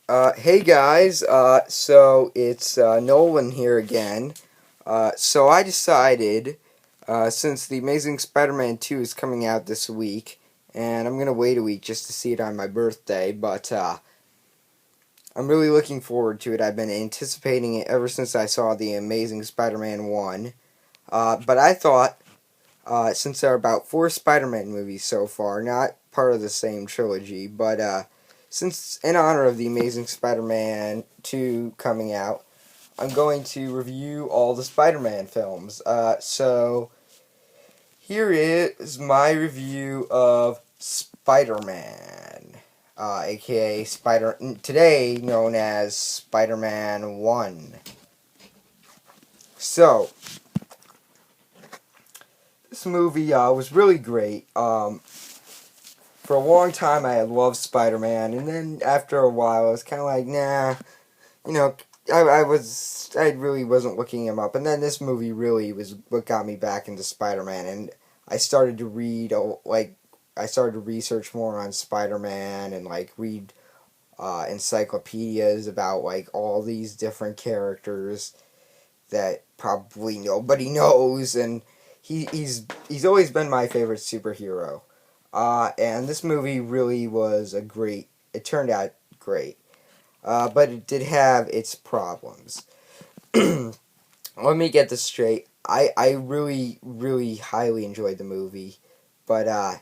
Hey guys, so it's Nolan here again. So I decided, since The Amazing Spider-Man 2 is coming out this week, and I'm gonna wait a week just to see it on my birthday, but I'm really looking forward to it. I've been anticipating it ever since I saw The Amazing Spider-Man 1. But I thought, since there are about 4 Spider-Man movies so far, not part of the same trilogy, but since in honor of The Amazing Spider-Man 2 coming out, I'm going to review all the Spider-Man films. So here is my review of Spider-Man, aka today known as Spider-Man 1. So, this movie was really great. For a long time, I had loved Spider-Man, and then after a while, I was kind of like, nah, you know, I really wasn't looking him up, and then this movie really was what got me back into Spider-Man, and I started to I started to research more on Spider-Man and read encyclopedias about all these different characters that probably nobody knows, and he's always been my favorite superhero. And this movie really was a great. It turned out great, but it did have its problems. Let me get this straight. I really, really highly enjoyed the movie, but I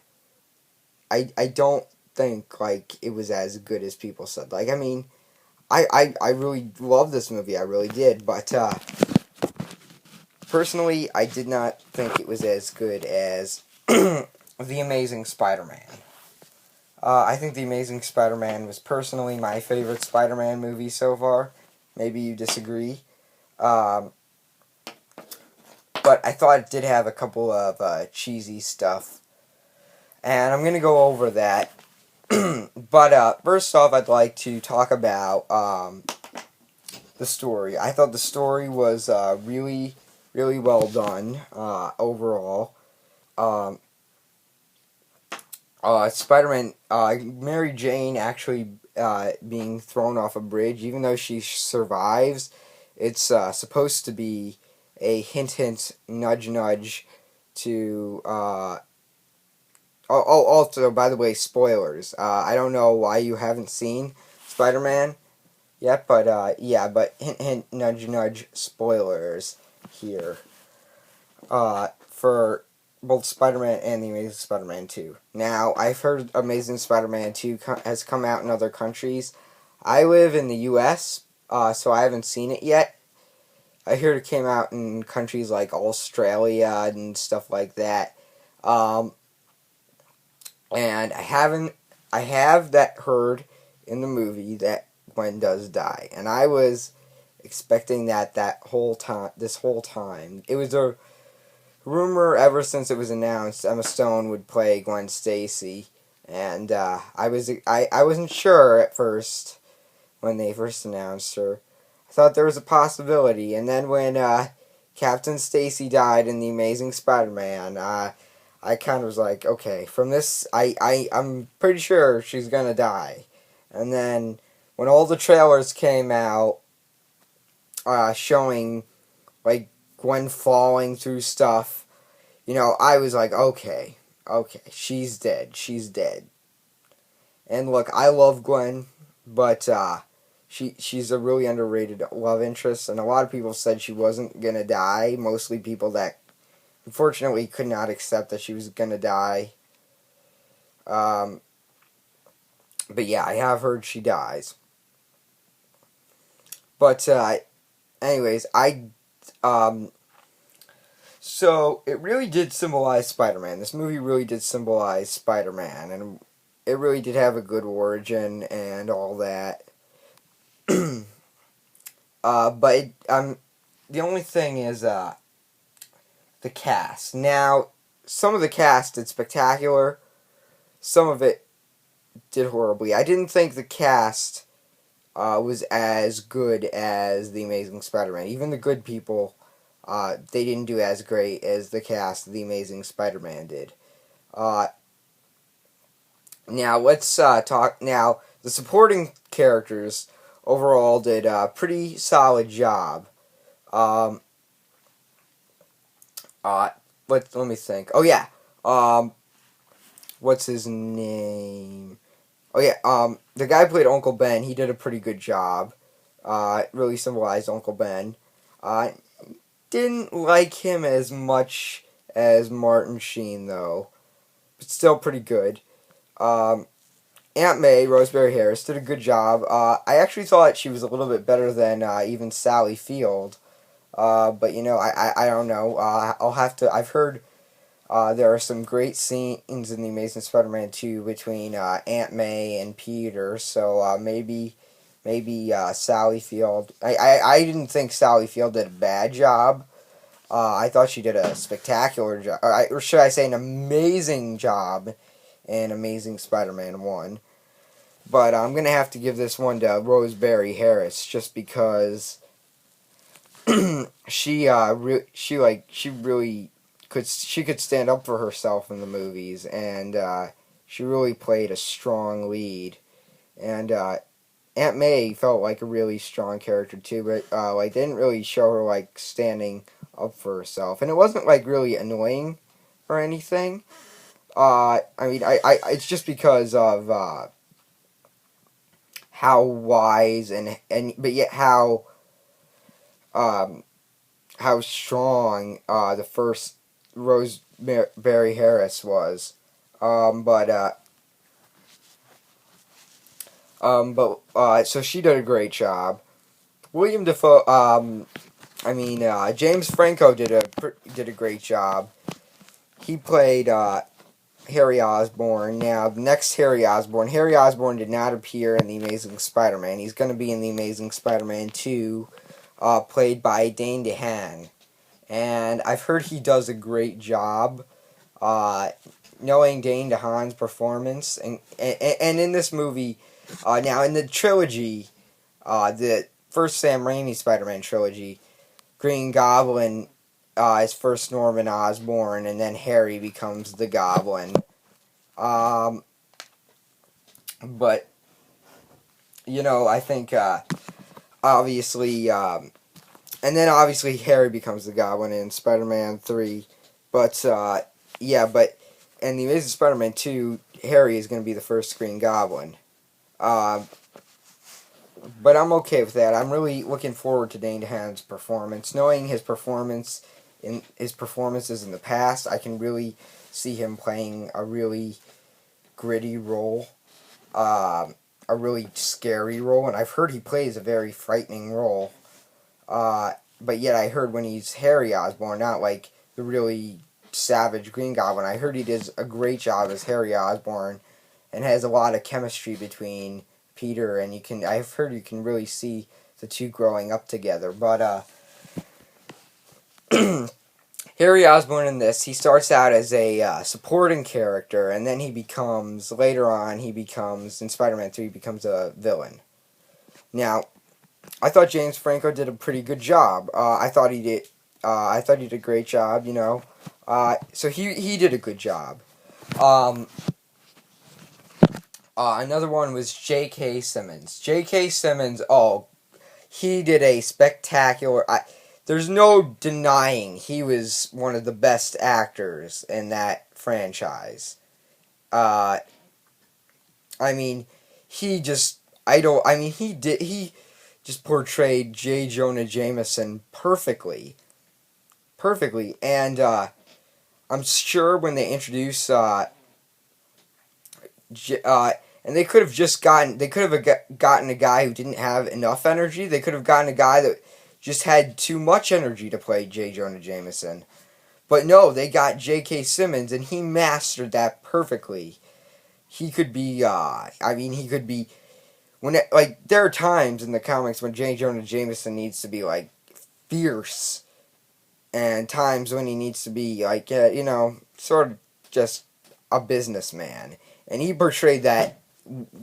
don't think it was as good as people said. I mean, I really loved this movie. I really did, but personally, I did not think it was as good as The Amazing Spider-Man. I think The Amazing Spider-Man was personally my favorite Spider-Man movie so far. Maybe you disagree. Um, but I thought it did have a couple of cheesy stuff. And I'm going to go over that. But first off, I'd like to talk about the story. I thought the story was really, really well done overall. Um, Spider-Man, Mary Jane actually being thrown off a bridge, even though she survives, it's supposed to be a hint, hint, nudge, nudge to. Also, by the way, spoilers. I don't know why you haven't seen Spider-Man yet, but yeah, but hint, hint, nudge, nudge, spoilers here. For both Spider-Man and The Amazing Spider-Man 2. Now, I've heard Amazing Spider-Man 2 has come out in other countries. I live in the U.S., so I haven't seen it yet. I heard it came out in countries like Australia and stuff like that. Um, and I have that heard in the movie that Gwen does die. And I was expecting this whole time. It was a rumor ever since it was announced Emma Stone would play Gwen Stacy, and I wasn't sure at first when they first announced her. I thought there was a possibility, and then when Captain Stacy died in The Amazing Spider-Man, I kind of was like, okay, from this, I'm pretty sure she's gonna die. And then when all the trailers came out, showing Gwen falling through stuff, I was like, okay, she's dead. She's dead. And look, I love Gwen, but she's a really underrated love interest, and a lot of people said she wasn't gonna die. Mostly people that unfortunately could not accept that she was gonna die. Um, but yeah, I have heard she dies. But anyways, So, it really did symbolize Spider-Man. This movie really did symbolize Spider-Man, and it really did have a good origin and all that. But the only thing is the cast. Now, some of the cast did spectacular. Some of it did horribly. I didn't think the cast was as good as The Amazing Spider-Man. Even the good people, they didn't do as great as the cast of The Amazing Spider-Man did. Now let's talk. Now the supporting characters overall did a pretty solid job. Um, let me think. Oh yeah. What's his name? Oh yeah. The guy who played Uncle Ben. He did a pretty good job. Really symbolized Uncle Ben. Uh, didn't like him as much as Martin Sheen though, but still pretty good. Um, Aunt May, Rosemary Harris, did a good job. I actually thought she was a little bit better than even Sally Field. But I don't know. I'll have to. I've heard there are some great scenes in the Amazing Spider-Man 2 between Aunt May and Peter. So maybe Sally Field. I didn't think Sally Field did a bad job. I thought she did a spectacular job, or should I say, an amazing job in Amazing Spider-Man 1. But I'm gonna have to give this one to Rosemary Harris just because she really could stand up for herself in the movies, and she really played a strong lead. And Aunt May felt like a really strong character too, but they didn't really show her like standing up for herself, and it wasn't like really annoying or anything. I mean, it's just because of how wise and but yet um, how strong the first Rosemary Harris was. But so she did a great job. William Dafoe. James Franco did a great job. He played Harry Osborn. Now, the next Harry Osborn did not appear in The Amazing Spider-Man. He's going to be in The Amazing Spider-Man 2, played by Dane DeHaan. And I've heard he does a great job. Knowing Dane DeHaan's performance, and in this movie, now in the trilogy, the first Sam Raimi Spider-Man trilogy, Green Goblin is first Norman Osborn, and then Harry becomes the Goblin. But I think obviously, and then obviously Harry becomes the Goblin in Spider-Man 3. But but in the Amazing Spider-Man 2, Harry is going to be the first Green Goblin. But I'm okay with that. I'm really looking forward to Dane DeHaan's performance. Knowing his performances in the past, I can really see him playing a really gritty role, a really scary role, and I've heard he plays a very frightening role. But yet I heard when he's Harry Osborn, not like the really savage Green Goblin, I heard he does a great job as Harry Osborn, and has a lot of chemistry between Peter, and I've heard you can really see the two growing up together. But Harry Osborn in this, he starts out as a supporting character, and then later on, in Spider-Man 3, he becomes a villain. Now, I thought James Franco did a pretty good job. I thought he did a great job, so he did a good job. Another one was J.K. Simmons. J.K. Simmons, he did a spectacular... there's no denying he was one of the best actors in that franchise. He just portrayed J. Jonah Jameson perfectly. Perfectly. And I'm sure when they introduce and they could have gotten a guy who didn't have enough energy. They could have gotten a guy that just had too much energy to play J. Jonah Jameson. But no, they got J.K. Simmons, and he mastered that perfectly. He could be, there are times in the comics when J. Jonah Jameson needs to be, fierce, and times when he needs to be, sort of just a businessman. And he portrayed that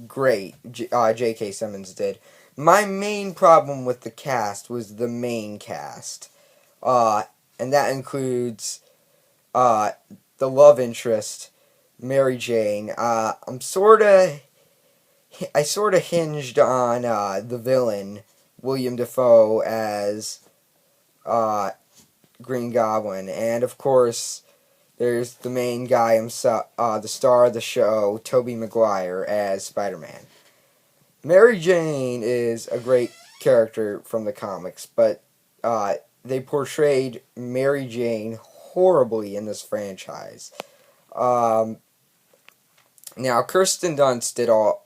great, J.K. Simmons did. My main problem with the cast was the main cast. And that includes the love interest, Mary Jane. I'm sort of I sort of hinged on the villain, William Dafoe, as uh, Green Goblin, and of course, there's the main guy himself, the star of the show, Tobey Maguire, as Spider-Man. Mary Jane is a great character from the comics, but they portrayed Mary Jane horribly in this franchise. Um, Now, Kirsten Dunst did all.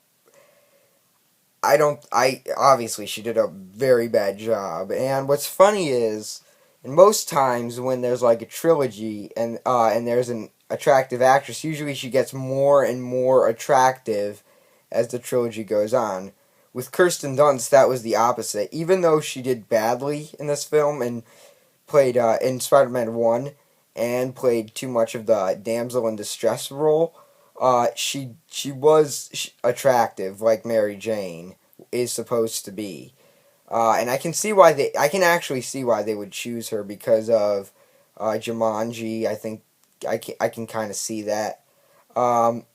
Obviously, she did a very bad job. And what's funny is, and most times when there's like a trilogy and there's an attractive actress, usually she gets more and more attractive as the trilogy goes on. With Kirsten Dunst, that was the opposite. Even though she did badly in this film and played in Spider-Man 1 and played too much of the damsel in distress role, she was attractive like Mary Jane is supposed to be. And I can see why I can actually see why they would choose her because of Jumanji. I think I can kind of see that. Um,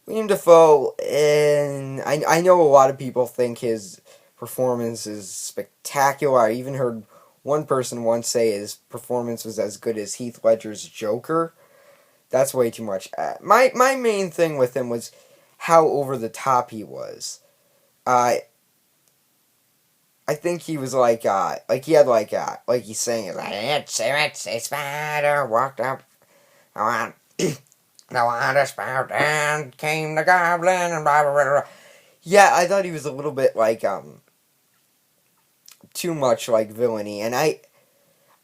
William Dafoe, and I know a lot of people think his performance is spectacular. I even heard one person once say his performance was as good as Heath Ledger's Joker. That's way too much. My main thing with him was how over the top he was. I think he was like he had like he's saying it like it's a spider walked up on the water spout and came the goblin and blah blah blah blah. Yeah, I thought he was a little bit like too much like villainy, and I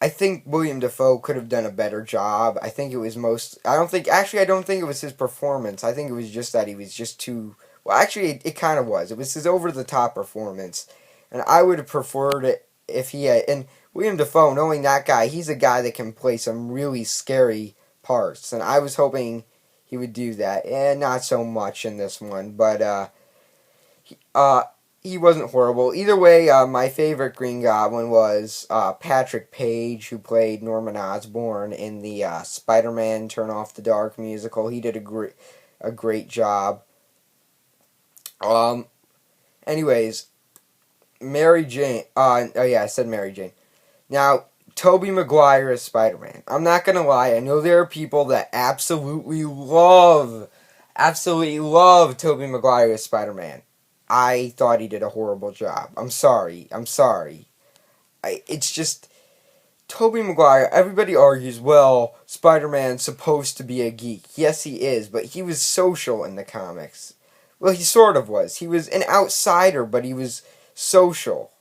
think William Dafoe could have done a better job. I think it was I don't think it was his performance. I think it was just that he was just too. Well, actually, it kind of was. It was his over the top performance, and I would have preferred it if he had. And William Dafoe, knowing that guy, he's a guy that can play some really scary parts, and I was hoping he would do that, and not so much in this one, but he, he wasn't horrible. Either way, my favorite Green Goblin was Patrick Page, who played Norman Osborn in the Spider-Man Turn Off the Dark musical. He did a great job. Um. Anyways, Mary Jane. Oh yeah, I said Mary Jane. Now, Tobey Maguire as Spider-Man. I'm not gonna lie. I know there are people that absolutely love Tobey Maguire as Spider-Man. I thought he did a horrible job. I'm sorry. It's just Tobey Maguire. Everybody argues, well, Spider-Man's supposed to be a geek. Yes, he is, but he was social in the comics. Well, he sort of was. He was an outsider, but he was social.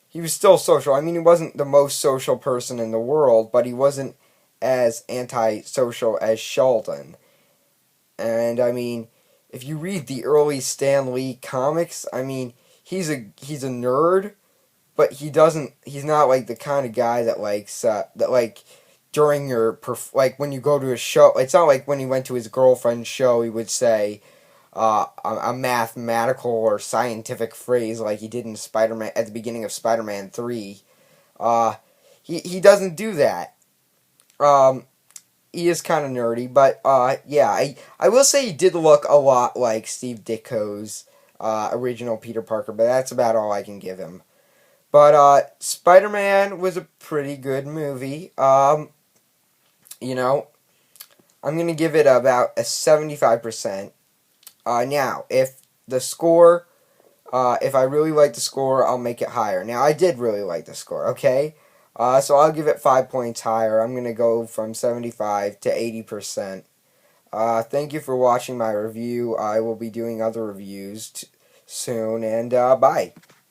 He was still social. I mean, he wasn't the most social person in the world, but he wasn't as antisocial as Sheldon. And I mean, if you read the early Stan Lee comics, I mean, he's a nerd, but he's not like the kind of guy that likes that like during like when you go to a show, it's not like when he went to his girlfriend's show he would say a mathematical or scientific phrase like he did in Spider-Man at the beginning of Spider-Man 3. He doesn't do that. He is kind of nerdy, but yeah, I will say he did look a lot like Steve Ditko's original Peter Parker, but that's about all I can give him. But Spider-Man was a pretty good movie. You know, I'm gonna give it about a 75%. Now, if the score, if I really like the score, I'll make it higher. Now, I did really like the score, okay? So I'll give it 5 points higher. I'm going to go from 75 to 80%. Thank you for watching my review. I will be doing other reviews soon, and bye.